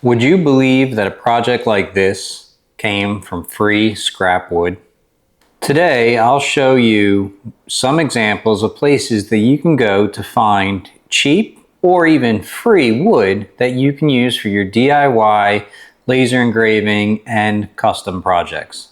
Would you believe that a project like this came from free scrap wood? Today, I'll show you some examples of places that you can go to find cheap or even free wood that you can use for your DIY, laser engraving, and custom projects.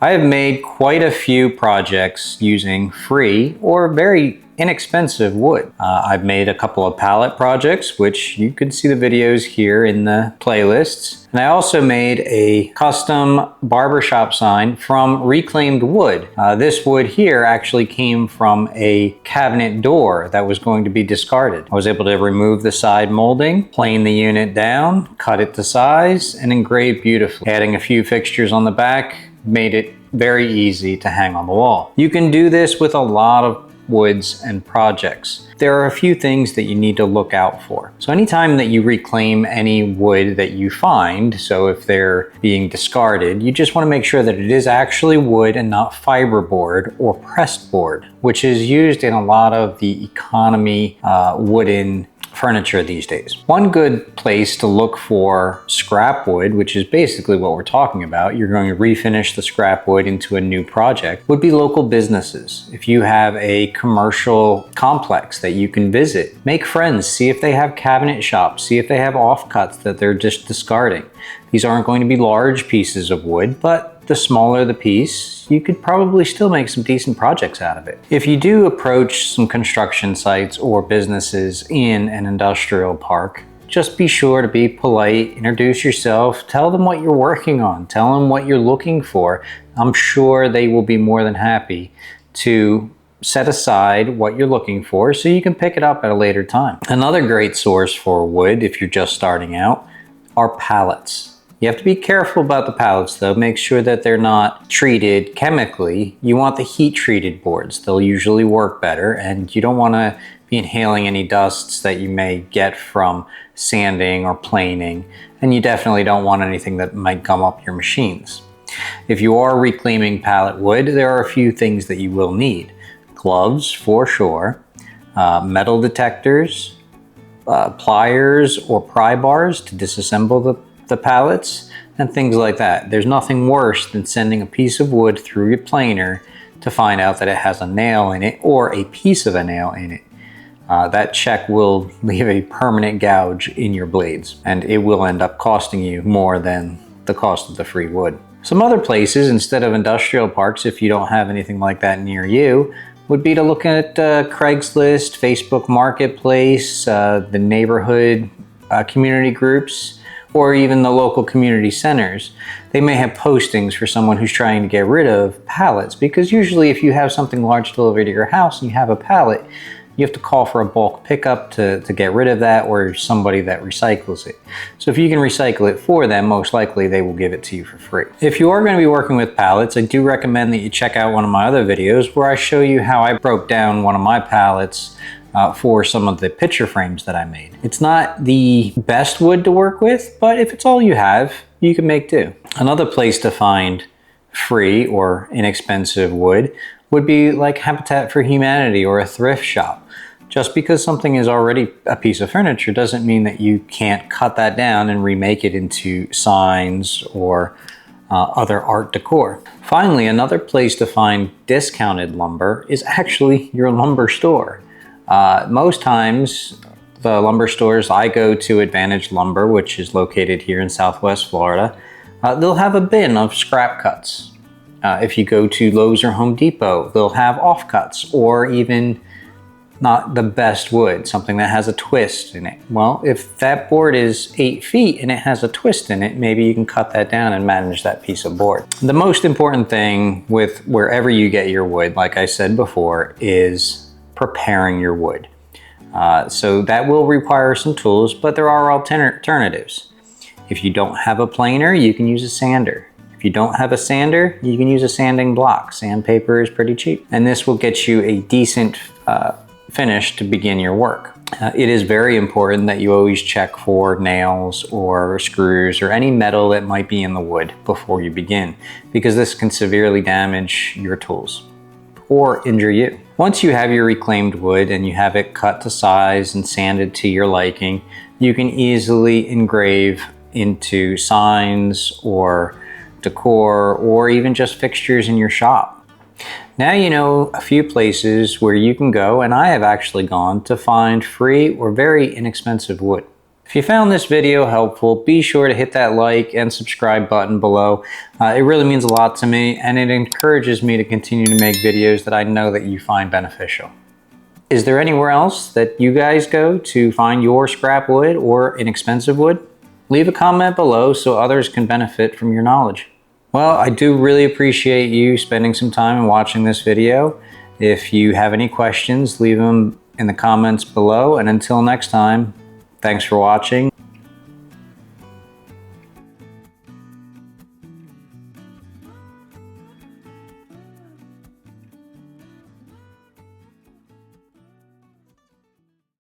I have made quite a few projects using free or very inexpensive wood. I've made a couple of pallet projects, which you can see the videos here in the playlists. And I also made a custom barbershop sign from reclaimed wood. This wood here actually came from a cabinet door that was going to be discarded. I was able to remove the side molding, plane the unit down, cut it to size, and engrave beautifully. Adding a few fixtures on the back made it very easy to hang on the wall. You can do this with a lot of woods and projects. There are a few things that you need to look out for. So anytime that you reclaim any wood that you find, so if they're being discarded, you just want to make sure that it is actually wood and not fiberboard or pressed board, which is used in a lot of the economy wooden furniture these days. One good place to look for scrap wood, which is basically what we're talking about, you're going to refinish the scrap wood into a new project, would be local businesses. If you have a commercial complex that you can visit, make friends, see if they have cabinet shops, see if they have offcuts that they're just discarding. These aren't going to be large pieces of wood, but the smaller the piece, you could probably still make some decent projects out of it. If you do approach some construction sites or businesses in an industrial park, just be sure to be polite, introduce yourself, tell them what you're working on, tell them what you're looking for. I'm sure they will be more than happy to set aside what you're looking for so you can pick it up at a later time. Another great source for wood, if you're just starting out, are pallets. You have to be careful about the pallets though. Make sure that they're not treated chemically. You want the heat treated boards. They'll usually work better, and you don't want to be inhaling any dusts that you may get from sanding or planing. And you definitely don't want anything that might gum up your machines. If you are reclaiming pallet wood, there are a few things that you will need. Gloves for sure, metal detectors, pliers or pry bars to disassemble the pallets, and things like that. There's nothing worse than sending a piece of wood through your planer to find out that it has a nail in it or a piece of a nail in it. That check will leave a permanent gouge in your blades, and it will end up costing you more than the cost of the free wood. Some other places, instead of industrial parks, if you don't have anything like that near you, would be to look at Craigslist, Facebook Marketplace, the neighborhood community groups, or even the local community centers. They may have postings for someone who's trying to get rid of pallets, because usually if you have something large delivered to your house and you have a pallet, you have to call for a bulk pickup to get rid of that, or somebody that recycles it. So if you can recycle it for them, most likely they will give it to you for free. If you are going to be working with pallets, I do recommend that you check out one of my other videos where I show you how I broke down one of my pallets for some of the picture frames that I made. It's not the best wood to work with, but if it's all you have, you can make do. Another place to find free or inexpensive wood would be like Habitat for Humanity or a thrift shop. Just because something is already a piece of furniture doesn't mean that you can't cut that down and remake it into signs or other art decor. Finally, another place to find discounted lumber is actually your lumber store. Most times, the lumber stores I go to, Advantage Lumber, which is located here in Southwest Florida, they'll have a bin of scrap cuts. If you go to Lowe's or Home Depot, they'll have offcuts or even not the best wood, something that has a twist in it. Well, if that board is 8 feet and it has a twist in it, maybe you can cut that down and manage that piece of board. The most important thing with wherever you get your wood, like I said before, is preparing your wood. So that will require some tools, but there are alternatives. If you don't have a planer, you can use a sander. If you don't have a sander, you can use a sanding block. Sandpaper is pretty cheap, and this will get you a decent finish to begin your work. It is very important that you always check for nails or screws or any metal that might be in the wood before you begin, because this can severely damage your tools or injure you. Once you have your reclaimed wood and you have it cut to size and sanded to your liking, you can easily engrave into signs or decor or even just fixtures in your shop. Now you know a few places where you can go, and I have actually gone, to find free or very inexpensive wood. If you found this video helpful, be sure to hit that like and subscribe button below. It really means a lot to me, and it encourages me to continue to make videos that I know that you find beneficial. Is there anywhere else that you guys go to find your scrap wood or inexpensive wood? Leave a comment below so others can benefit from your knowledge. Well, I do really appreciate you spending some time and watching this video. If you have any questions, leave them in the comments below, and until next time, thanks for watching.